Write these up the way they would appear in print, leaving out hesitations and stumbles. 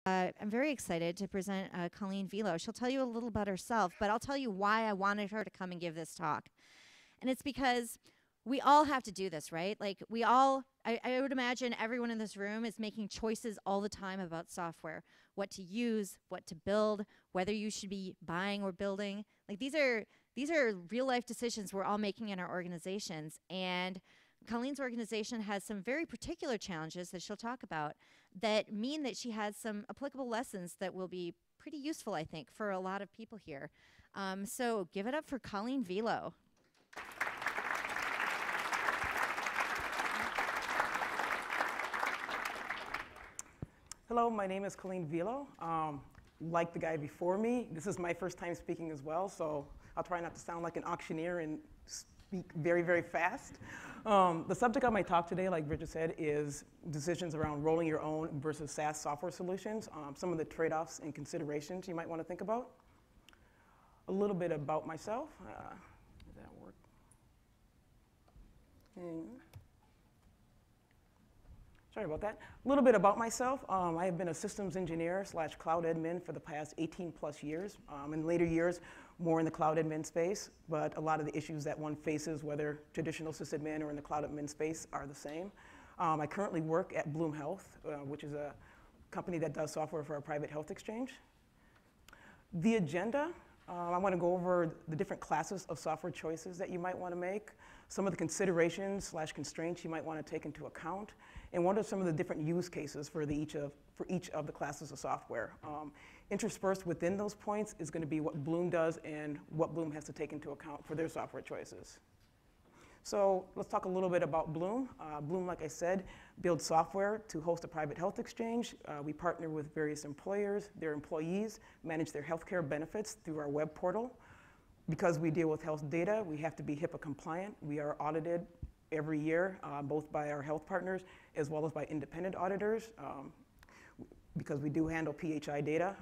I'm very excited to present Colleen Velo. She'll tell you a little about herself, but I'll tell you why I wanted her to come and give this talk. And it's because we all have to do this, right? Like I would imagine everyone in this room is making choices all the time about software, what to use, what to build, whether you should be buying or building. Like these are real life decisions we're all making in our organizations. And Colleen's organization has some very particular challenges that she'll talk about that mean that she has some applicable lessons that will be pretty useful, I think, for a lot of people here. So give it up for Colleen Velo. Hello, my name is Colleen Velo. Like the guy before me, this is my first time speaking as well, so I'll try not to sound like an auctioneer and speak very, very fast. The subject of my talk today, like Bridget said, is decisions around rolling your own versus SaaS software solutions, some of the trade-offs and considerations you might want to think about. A little bit about myself. Does that work? Sorry about that. A little bit about myself. I have been a systems engineer / cloud admin for the past 18 plus years. In later years, more in the cloud admin space, but a lot of the issues that one faces, whether traditional sysadmin or in the cloud admin space, are the same. I currently work at Bloom Health, which is a company that does software for a private health exchange. The agenda, I want to go over the different classes of software choices that you might want to make, some of the considerations / constraints you might want to take into account, and what are some of the different use cases for each of the classes of software. Interspersed within those points is going to be what Bloom does and what Bloom has to take into account for their software choices. So let's talk a little bit about Bloom. Bloom, like I said, builds software to host a private health exchange. We partner with various employers, their employees, manage their healthcare benefits through our web portal. Because we deal with health data, we have to be HIPAA compliant. We are audited every year, both by our health partners as well as by independent auditors, because we do handle PHI data.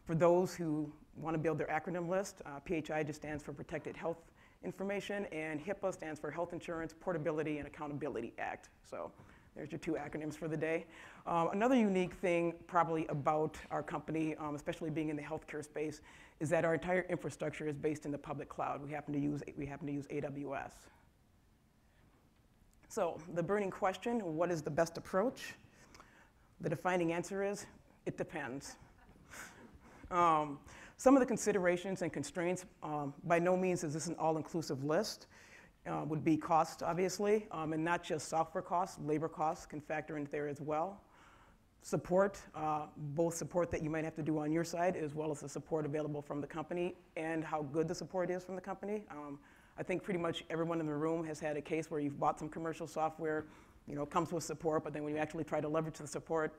For those who want to build their acronym list, PHI just stands for Protected Health Information, and HIPAA stands for Health Insurance Portability and Accountability Act. So there's your two acronyms for the day. Another unique thing probably about our company, especially being in the healthcare space, is that our entire infrastructure is based in the public cloud. We happen to use AWS. So the burning question, what is the best approach? The defining answer is, it depends. Some of the considerations and constraints, by no means is this an all-inclusive list, would be cost, obviously, and not just software costs, labor costs can factor in there as well. Support, both support that you might have to do on your side as well as the support available from the company and how good the support is from the company. I think pretty much everyone in the room has had a case where you've bought some commercial software, comes with support, but then when you actually try to leverage the support,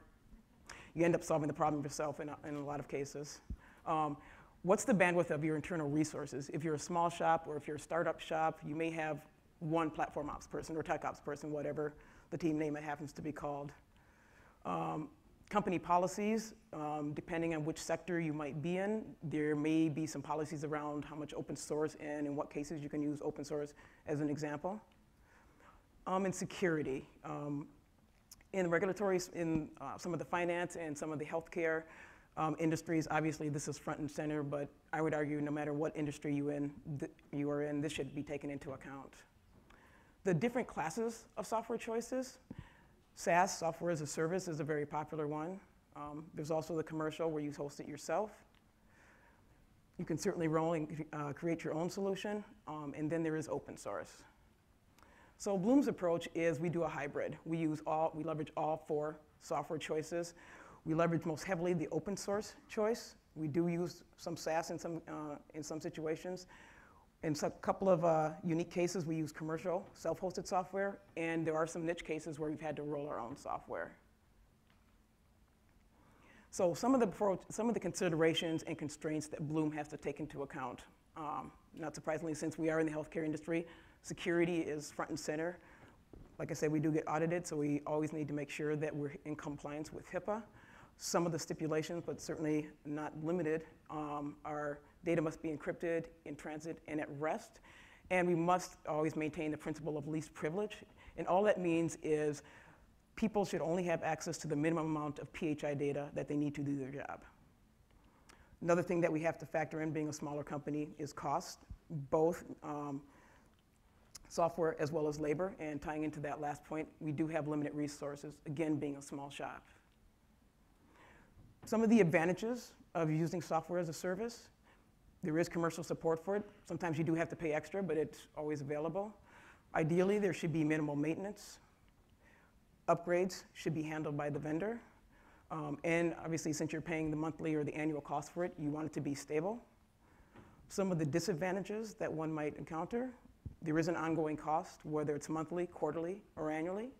you end up solving the problem yourself in a lot of cases. What's the bandwidth of your internal resources? If you're a small shop or if you're a startup shop, you may have one platform ops person or tech ops person, whatever the team name it happens to be called. Company policies, depending on which sector you might be in, there may be some policies around how much open source and in what cases you can use open source as an example. And security. In regulatory, in some of the finance and some of the healthcare industries, obviously this is front and center, but I would argue no matter what industry you are in, this should be taken into account. The different classes of software choices. SaaS, software as a service, is a very popular one. There's also the commercial where you host it yourself. You can certainly roll and create your own solution, and then there is open source. So Bloom's approach is we do a hybrid. We leverage all four software choices. We leverage most heavily the open source choice. We do use some SaaS in some situations. In a couple of unique cases, we use commercial, self-hosted software, and there are some niche cases where we've had to roll our own software. So some of the considerations and constraints that Bloom has to take into account. Not surprisingly, since we are in the healthcare industry, security is front and center. Like I said, we do get audited, so we always need to make sure that we're in compliance with HIPAA. Some of the stipulations, but certainly not limited, our data must be encrypted, in transit, and at rest. And we must always maintain the principle of least privilege. And all that means is people should only have access to the minimum amount of PHI data that they need to do their job. Another thing that we have to factor in being a smaller company is cost, both software as well as labor. And tying into that last point, we do have limited resources, again, being a small shop. Some of the advantages of using software as a service: there is commercial support for it. Sometimes you do have to pay extra, but it's always available. Ideally, there should be minimal maintenance. Upgrades should be handled by the vendor. And obviously, since you're paying the monthly or the annual cost for it, you want it to be stable. Some of the disadvantages that one might encounter: there is an ongoing cost, whether it's monthly, quarterly, or annually.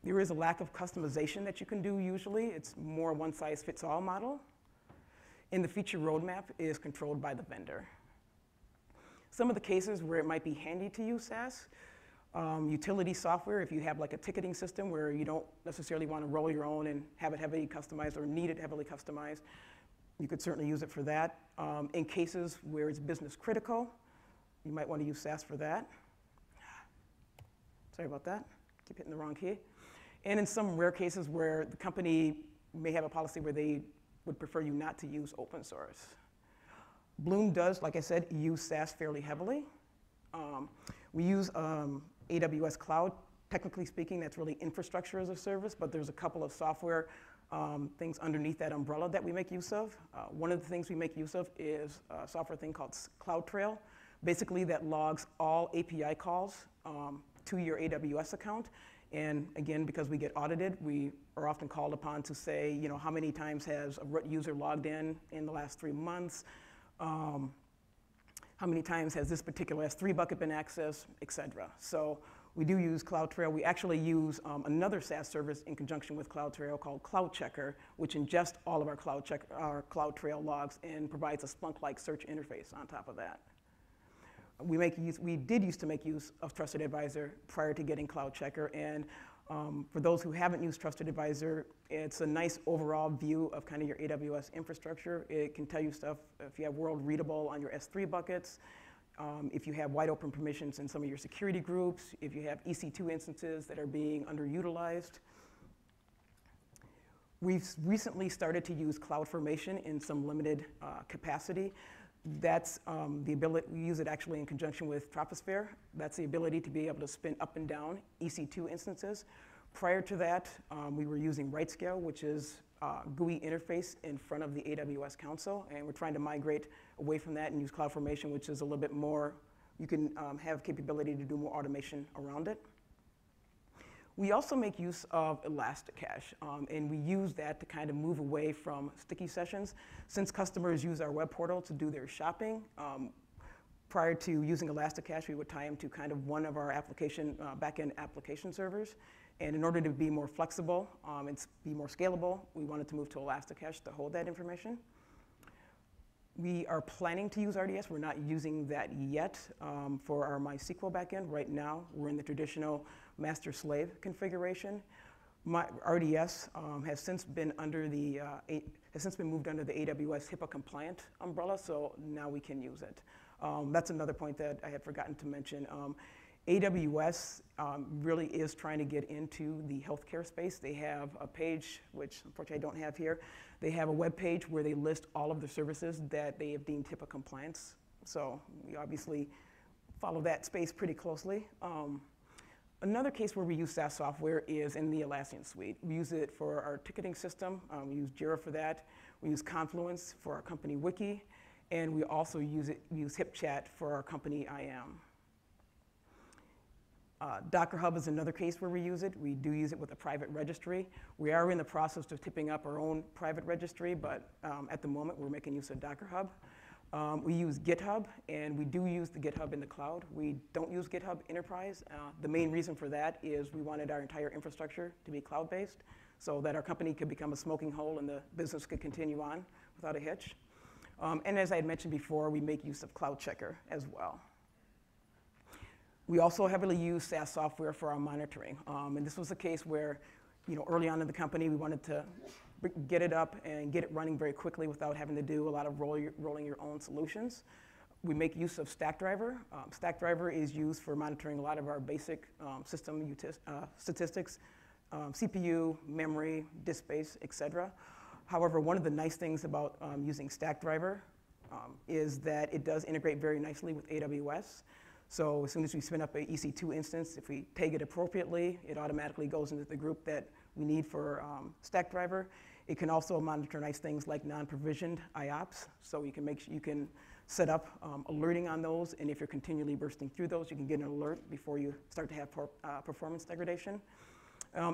There is a lack of customization that you can do usually. It's more one-size-fits-all model. And the feature roadmap is controlled by the vendor. Some of the cases where it might be handy to use SaaS: utility software, if you have like a ticketing system where you don't necessarily want to roll your own and have it heavily customized or need it heavily customized, you could certainly use it for that. In cases where it's business critical, you might want to use SaaS for that. Sorry about that, keep hitting the wrong key. And in some rare cases where the company may have a policy where they would prefer you not to use open source. Bloom does, like I said, use SaaS fairly heavily. We use AWS Cloud. Technically speaking, that's really infrastructure as a service, but there's a couple of software things underneath that umbrella that we make use of. One of the things we make use of is a software thing called CloudTrail. Basically, that logs all API calls to your AWS account. And again, because we get audited, we are often called upon to say, you know, how many times has a user logged in the last 3 months? How many times has this particular S3 bucket been accessed, et cetera. So we do use CloudTrail. We actually use another SaaS service in conjunction with CloudTrail called CloudChecker, which ingests all of our CloudTrail logs and provides a Splunk-like search interface on top of that. We did used to make use of Trusted Advisor prior to getting CloudChecker, and for those who haven't used Trusted Advisor, it's a nice overall view of kind of your AWS infrastructure. It can tell you stuff if you have world readable on your S3 buckets, if you have wide open permissions in some of your security groups, if you have EC2 instances that are being underutilized. We've recently started to use CloudFormation in some limited capacity. That's the ability, we use it actually in conjunction with Troposphere. That's the ability to be able to spin up and down EC2 instances. Prior to that, we were using RightScale, which is a GUI interface in front of the AWS console, and we're trying to migrate away from that and use CloudFormation, which is a little bit more, you can have capability to do more automation around it. We also make use of Elasticache, and we use that to kind of move away from sticky sessions. Since customers use our web portal to do their shopping, prior to using Elasticache, we would tie them to kind of one of our back-end application servers. And in order to be more flexible and be more scalable, we wanted to move to Elasticache to hold that information. We are planning to use RDS. We're not using that yet for our MySQL backend. Right now, we're in the traditional master-slave configuration. RDS has since been moved under the AWS HIPAA-compliant umbrella, so now we can use it. That's another point that I had forgotten to mention. AWS really is trying to get into the healthcare space. They have a page, which unfortunately I don't have here. They have a web page where they list all of the services that they have deemed HIPAA compliance. So we obviously follow that space pretty closely. Another case where we use SaaS software is in the Atlassian suite. We use it for our ticketing system. We use Jira for that. We use Confluence for our company wiki. And we also use HipChat for our company IAM. Docker Hub is another case where we use it. We do use it with a private registry. We are in the process of tipping up our own private registry, but at the moment we're making use of Docker Hub. We use GitHub, and we do use the GitHub in the cloud. We don't use GitHub Enterprise. The main reason for that is we wanted our entire infrastructure to be cloud-based so that our company could become a smoking hole and the business could continue on without a hitch. And as I had mentioned before, we make use of CloudChecker as well. We also heavily use SaaS software for our monitoring. And this was a case where, early on in the company, we wanted to get it up and get it running very quickly without having to do a lot of rolling your own solutions. We make use of Stackdriver. Stackdriver is used for monitoring a lot of our basic system statistics, CPU, memory, disk space, et cetera. However, one of the nice things about using Stackdriver is that it does integrate very nicely with AWS. So as soon as we spin up an EC2 instance, if we tag it appropriately, it automatically goes into the group that we need for Stackdriver. It can also monitor nice things like non-provisioned IOPS. So you can set up alerting on those, and if you're continually bursting through those, you can get an alert before you start to have performance degradation.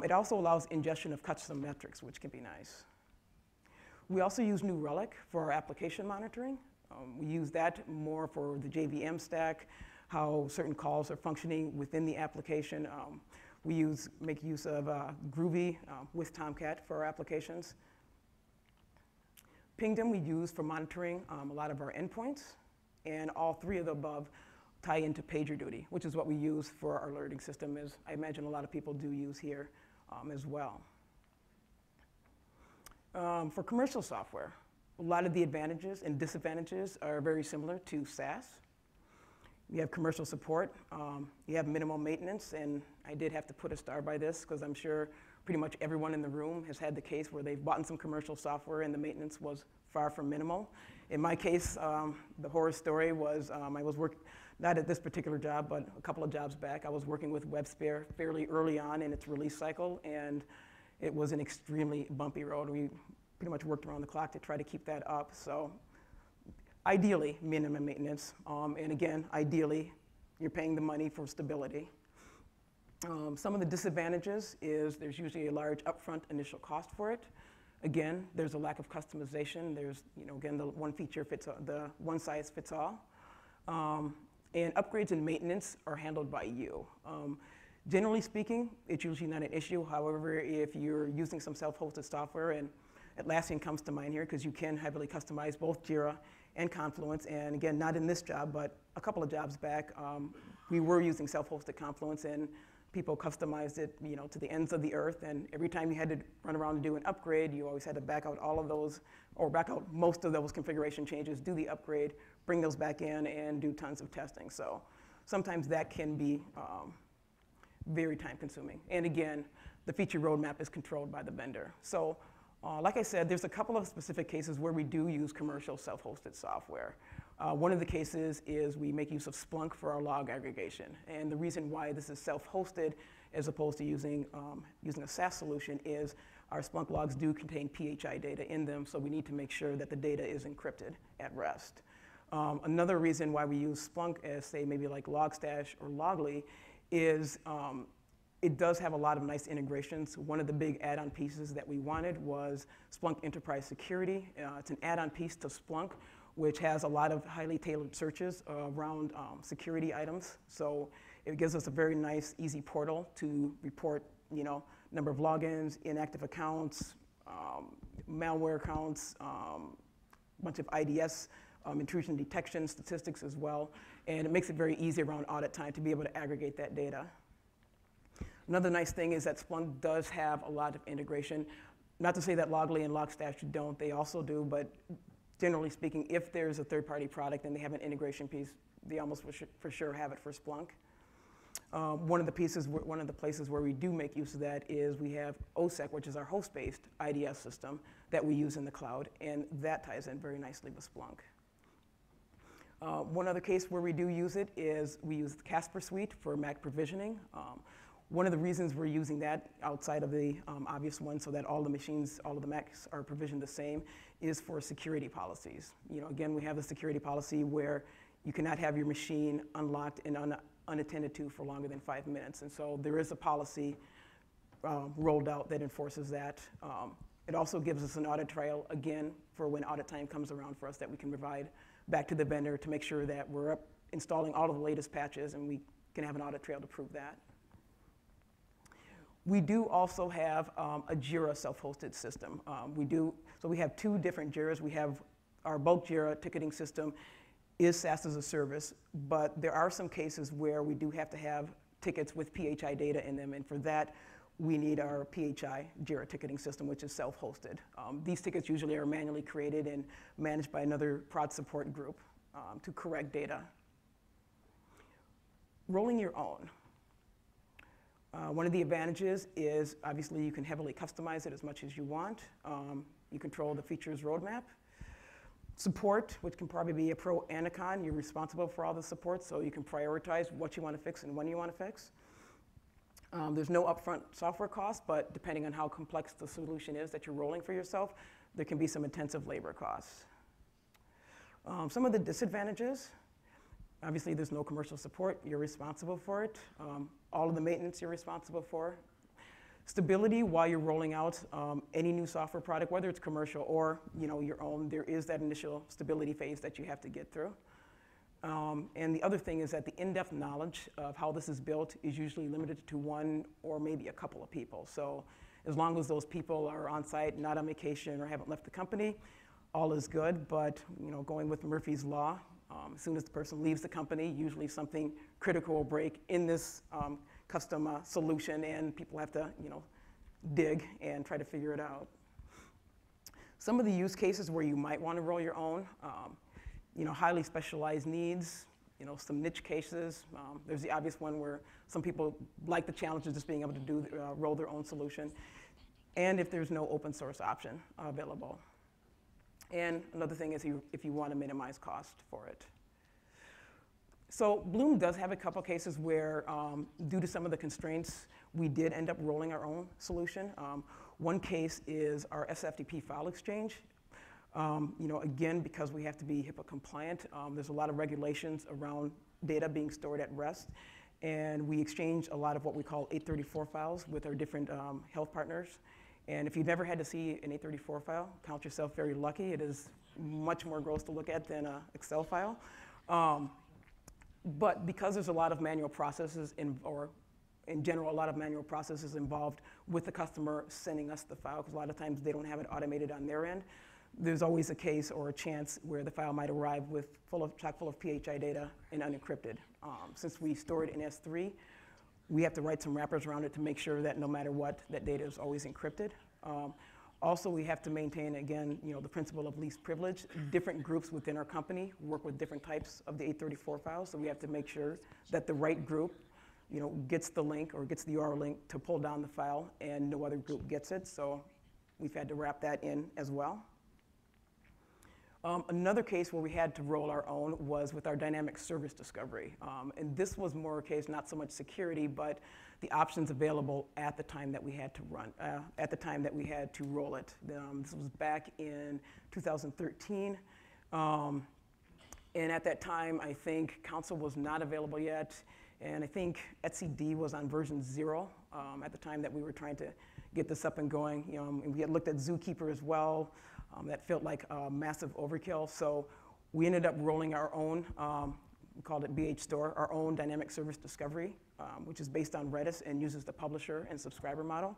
It also allows ingestion of custom metrics, which can be nice. We also use New Relic for our application monitoring. We use that more for the JVM stack, how certain calls are functioning within the application. We make use of Groovy with Tomcat for our applications. Pingdom we use for monitoring a lot of our endpoints, and all three of the above tie into PagerDuty, which is what we use for our alerting system, as I imagine a lot of people do use here as well. For commercial software, a lot of the advantages and disadvantages are very similar to SaaS. You have commercial support, you have minimal maintenance, and I did have to put a star by this because I'm sure pretty much everyone in the room has had the case where they've bought some commercial software and the maintenance was far from minimal. In my case, the horror story was I was working, not at this particular job, but a couple of jobs back, I was working with WebSphere fairly early on in its release cycle, and it was an extremely bumpy road. We pretty much worked around the clock to try to keep that up. So ideally, minimum maintenance, and again, ideally, you're paying the money for stability. Some of the disadvantages is there's usually a large upfront initial cost for it. Again, there's a lack of customization. There's, again, the one feature fits all, the one size fits all. And upgrades and maintenance are handled by you. Generally speaking, it's usually not an issue. However, if you're using some self-hosted software, and Atlassian comes to mind here because you can heavily customize both Jira and Confluence, and again, not in this job, but a couple of jobs back, we were using self-hosted Confluence, and people customized it, to the ends of the earth, and every time you had to run around and do an upgrade, you always had to back out all of those, or back out most of those configuration changes, do the upgrade, bring those back in, and do tons of testing. So sometimes that can be very time consuming. And again, the feature roadmap is controlled by the vendor. So like I said, there's a couple of specific cases where we do use commercial self-hosted software. One of the cases is we make use of Splunk for our log aggregation. And the reason why this is self-hosted as opposed to using a SaaS solution is our Splunk logs do contain PHI data in them, so we need to make sure that the data is encrypted at rest. Another reason why we use Splunk as, say, maybe like Logstash or Loggly is it does have a lot of nice integrations. One of the big add-on pieces that we wanted was Splunk Enterprise Security. It's an add-on piece to Splunk, which has a lot of highly tailored searches around security items. So it gives us a very nice, easy portal to report, number of logins, inactive accounts, malware accounts, a bunch of IDS, intrusion detection statistics as well. And it makes it very easy around audit time to be able to aggregate that data. Another nice thing is that Splunk does have a lot of integration. Not to say that Loggly and Logstash don't, they also do, but generally speaking, if there's a third-party product and they have an integration piece, they almost for sure have it for Splunk. One of the places where we do make use of that is we have OSEC, which is our host-based IDS system that we use in the cloud, and that ties in very nicely with Splunk. One other case where we do use it is we use the Casper suite for Mac provisioning. One of the reasons we're using that outside of the obvious one so that all the machines, all of the Macs are provisioned the same is for security policies. Again, we have a security policy where you cannot have your machine unlocked and unattended to for longer than 5 minutes. And so there is a policy rolled out that enforces that. It also gives us an audit trail, again, for when audit time comes around for us that we can provide back to the vendor to make sure that we're installing all of the latest patches and we can have an audit trail to prove that. We do also have a Jira self-hosted system. So we have two different Jiras. We have our bulk Jira ticketing system is SaaS as a service, but there are some cases where we do have to have tickets with PHI data in them, and for that, we need our PHI Jira ticketing system, which is self-hosted. These tickets usually are manually created and managed by another prod support group to correct data. Rolling your own. One of the advantages is obviously you can heavily customize it as much as you want. You control the features roadmap. Support, which can probably be a pro and a con. You're responsible for all the support, so you can prioritize what you want to fix and when you want to fix. There's no upfront software cost, but depending on how complex the solution is that you're rolling for yourself, there can be some intensive labor costs. Some of the disadvantages, obviously there's no commercial support, you're responsible for it. All of the maintenance you're responsible for. Stability while you're rolling out any new software product, whether it's commercial or your own, there is that initial stability phase that you have to get through. And the other thing is that the in-depth knowledge of how this is built is usually limited to one or maybe a couple of people. So as long as those people are on site, not on vacation, or haven't left the company, all is good. But going with Murphy's Law, as soon as the person leaves the company, usually something critical will break in this custom solution, and people have to dig and try to figure it out. Some of the use cases where you might want to roll your own, highly specialized needs, some niche cases. There's the obvious one where some people like the challenge of just being able to roll their own solution, and if there's no open source option available. And another thing is if you want to minimize cost for it. So Bloom does have a couple cases where, due to some of the constraints, we did end up rolling our own solution. One case is our SFTP file exchange. Again, because we have to be HIPAA compliant, there's a lot of regulations around data being stored at rest, and we exchange a lot of what we call 834 files with our different health partners. And if you've never had to see an 834 file, count yourself very lucky. It is much more gross to look at than an Excel file. But because there's a lot of manual processes, or in general, a lot of manual processes involved with the customer sending us the file, because a lot of times they don't have it automated on their end, there's always a case or a chance where the file might arrive chock full of PHI data and unencrypted. Since we store it in S3, we have to write some wrappers around it to make sure that no matter what, that data is always encrypted. Also, we have to maintain, again, the principle of least privilege. Different groups within our company work with different types of the 834 files, so we have to make sure that the right group gets the link or gets the URL link to pull down the file, and no other group gets it, so we've had to wrap that in as well. Another case where we had to roll our own was with our dynamic service discovery. And this was more a case, not so much security, but the options available at the time that we had to roll it. This was back in 2013. And at that time, I think Council was not available yet. And I think etcd was on version 0 at the time that we were trying to get this up and going. And we had looked at Zookeeper as well. That felt like a massive overkill. So we ended up rolling our own, we called it BH Store, our own dynamic service discovery, which is based on Redis and uses the publisher and subscriber model.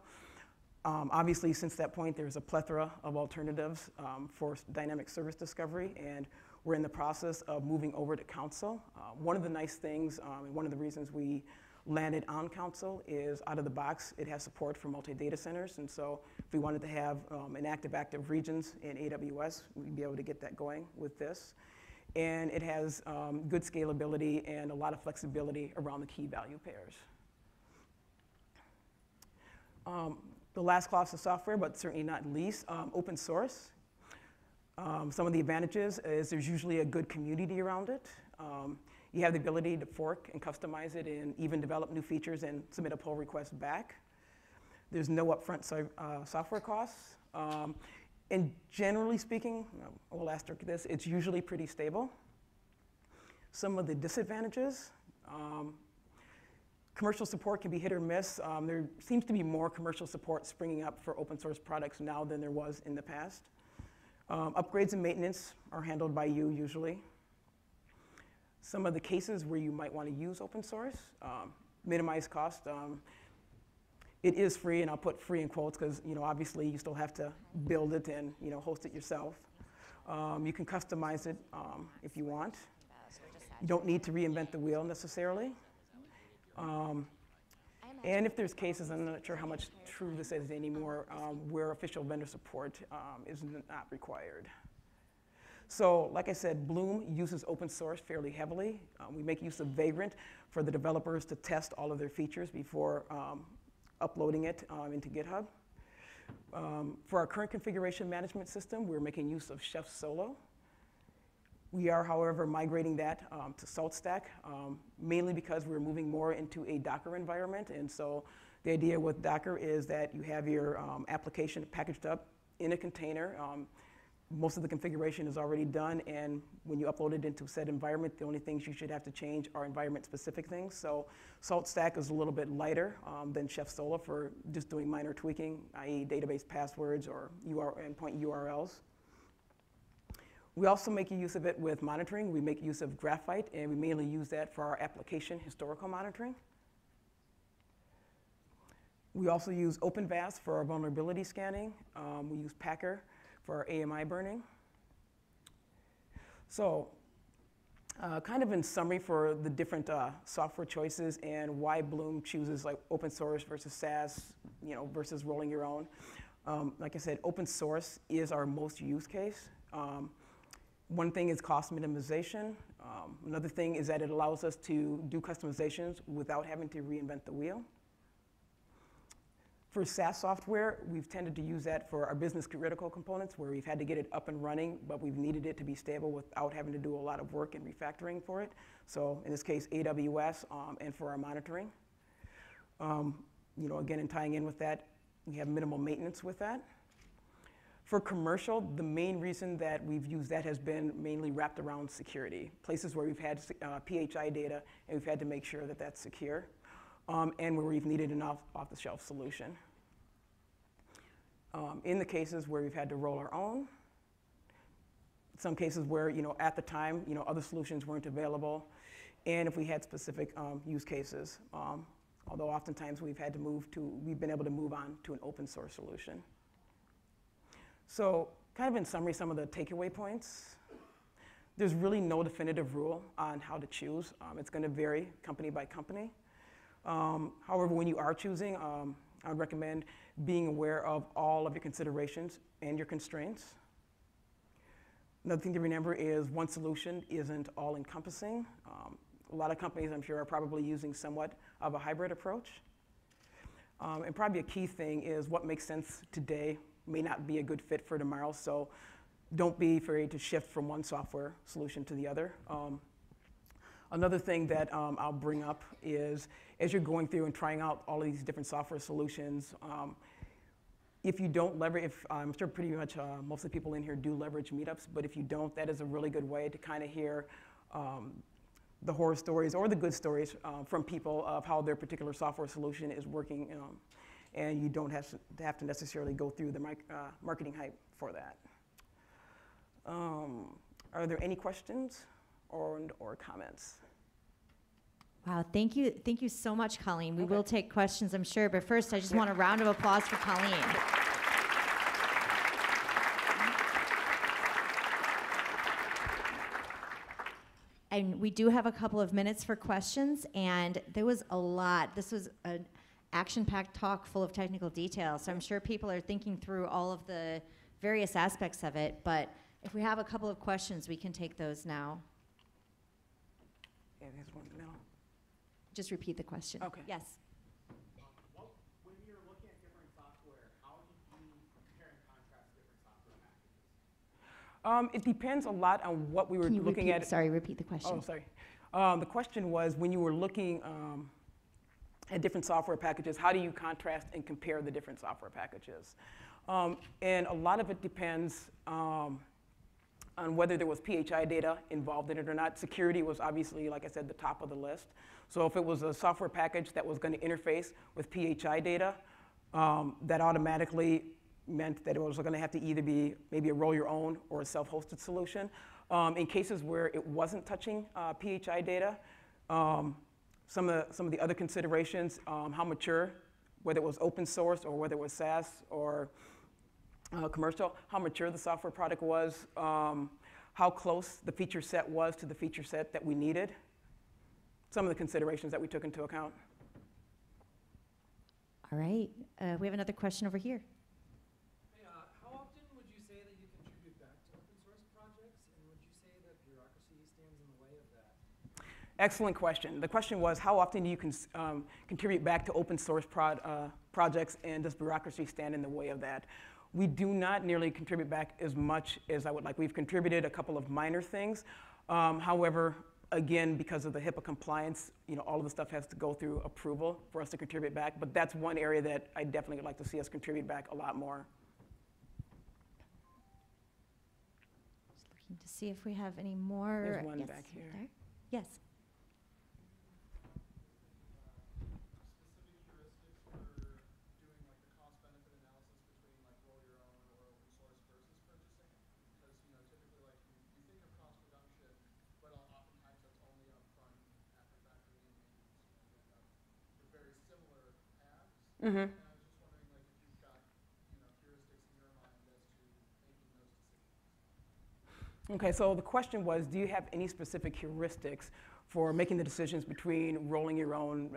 Obviously, since that point, there's a plethora of alternatives for dynamic service discovery, and we're in the process of moving over to Council. One of the nice things, and one of the reasons we landed on Council is out of the box, it has support for multi-data centers, and so if we wanted to have an active regions in AWS, we'd be able to get that going with this. And it has good scalability and a lot of flexibility around the key value pairs. The last class of software, but certainly not least, open source. Some of the advantages is there's usually a good community around it. You have the ability to fork and customize it and even develop new features and submit a pull request back. There's no upfront software costs. And generally speaking, I will asterisk this, it's usually pretty stable. Some of the disadvantages, commercial support can be hit or miss. There seems to be more commercial support springing up for open source products now than there was in the past. Upgrades and maintenance are handled by you usually. Some of the cases where you might want to use open source, minimize cost. It is free, and I'll put free in quotes because obviously you still have to build it and host it yourself. You can customize it if you want. You don't need to reinvent the wheel necessarily. And if there's cases, I'm not sure how much true this is anymore, where official vendor support is not required. So like I said, Bloom uses open source fairly heavily. We make use of Vagrant for the developers to test all of their features before uploading it into GitHub. For our current configuration management system, we're making use of Chef Solo. We are, however, migrating that to SaltStack, mainly because we're moving more into a Docker environment. And so the idea with Docker is that you have your application packaged up in a container. Most of the configuration is already done, and when you upload it into said environment, the only things you should have to change are environment-specific things. So SaltStack is a little bit lighter than Chef Solo for just doing minor tweaking, i.e. database passwords or endpoint URLs. We also make use of it with monitoring. We make use of Graphite, and we mainly use that for our application historical monitoring. We also use OpenVAS for our vulnerability scanning. We use Packer for our AMI burning. So kind of in summary for the different software choices and why Bloom chooses like open source versus SaaS, versus rolling your own. Like I said, open source is our most used case. One thing is cost minimization. Another thing is that it allows us to do customizations without having to reinvent the wheel. For SaaS software, we've tended to use that for our business critical components where we've had to get it up and running, but we've needed it to be stable without having to do a lot of work and refactoring for it. So in this case, AWS and for our monitoring. Again, and tying in with that, we have minimal maintenance with that. For commercial, the main reason that we've used that has been mainly wrapped around security. Places where we've had PHI data and we've had to make sure that that's secure. And where we've needed an off-the-shelf solution. In the cases where we've had to roll our own, some cases where, at the time, other solutions weren't available, and if we had specific use cases, although oftentimes we've been able to move on to an open source solution. So kind of in summary, some of the takeaway points. There's really no definitive rule on how to choose. It's going to vary company by company. However, when you are choosing, I would recommend being aware of all of your considerations and your constraints. Another thing to remember is one solution isn't all-encompassing. A lot of companies, I'm sure, are probably using somewhat of a hybrid approach. And probably a key thing is what makes sense today may not be a good fit for tomorrow, so don't be afraid to shift from one software solution to the other. Another thing that I'll bring up is as you're going through and trying out all of these different software solutions, if you don't leverage, I'm sure pretty much most of the people in here do leverage meetups, but if you don't, that is a really good way to kind of hear the horror stories or the good stories from people of how their particular software solution is working, and you don't have to necessarily go through the marketing hype for that. Are there any questions or comments? Wow, thank you so much, Colleen. We will take questions, I'm sure, but first I just want a round of applause for Colleen. And we do have a couple of minutes for questions, and there was a lot. This was an action-packed talk full of technical details, so I'm sure people are thinking through all of the various aspects of it, but if we have a couple of questions, we can take those now. Yeah, there's one in the middle. Just repeat the question. Okay. Yes. When you're looking at different software, how did you compare and contrast different software packages? It depends a lot on what we were looking at. Sorry, repeat the question. Oh, sorry. The question was, when you were looking at different software packages, how do you contrast and compare the different software packages? And a lot of it depends on whether there was PHI data involved in it or not. Security was obviously, like I said, the top of the list. So if it was a software package that was going to interface with PHI data, that automatically meant that it was going to have to either be maybe a roll your own or a self-hosted solution. In cases where it wasn't touching PHI data, some of the other considerations, how mature, whether it was open source or whether it was SaaS or commercial, how mature the software product was, how close the feature set was to the feature set that we needed. Some of the considerations that we took into account. All right, we have another question over here. Hey, how often would you say that you contribute back to open source projects? And bureaucracy stands in the way of that? Excellent question. The question was, how often do you contribute back to open source projects, and does bureaucracy stand in the way of that? We do not nearly contribute back as much as I would like. We've contributed a couple of minor things. However, again, because of the HIPAA compliance, all of the stuff has to go through approval for us to contribute back. But that's one area that I definitely would like to see us contribute back a lot more. Just looking to see if we have any more. There's one yes, back here. There. Yes. Specific heuristics for doing like the cost-benefit analysis between like roll your own or open source versus purchasing? Because typically like you think of cost reduction, but oftentimes that's only up front after factoring in maintenance. They're very similar paths. Mm-hmm. And I was just wondering like if you've got heuristics in your mind as to making those decisions. Okay, so the question was, do you have any specific heuristics for making the decisions between rolling your own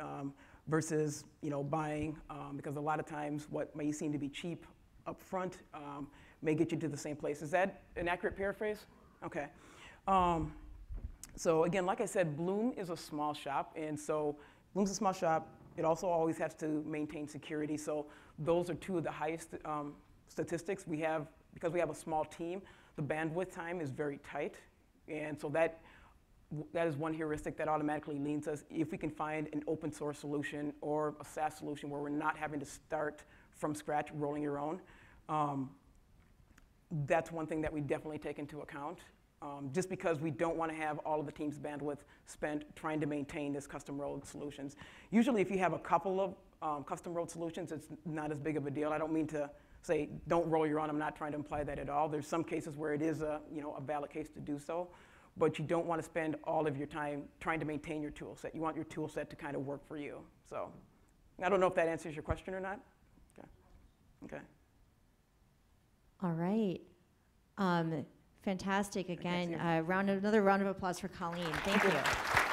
versus buying? Because a lot of times what may seem to be cheap up front may get you to the same place. Is that an accurate paraphrase? Okay. So again, like I said, Bloom is a small shop, and so Bloom's a small shop. It also always has to maintain security. So those are two of the highest statistics we have. Because we have a small team, the bandwidth time is very tight, and so that is one heuristic that automatically leans us. If we can find an open source solution or a SaaS solution where we're not having to start from scratch rolling your own, that's one thing that we definitely take into account. Just because we don't want to have all of the team's bandwidth spent trying to maintain this custom rolled solutions. Usually if you have a couple of custom rolled solutions, it's not as big of a deal. I don't mean to say don't roll your own. I'm not trying to imply that at all. There's some cases where it is a valid case to do so, but you don't want to spend all of your time trying to maintain your tool set. You want your tool set to kind of work for you. So I don't know if that answers your question or not. Okay. All right. Fantastic. Again, another round of applause for Colleen. Thank you.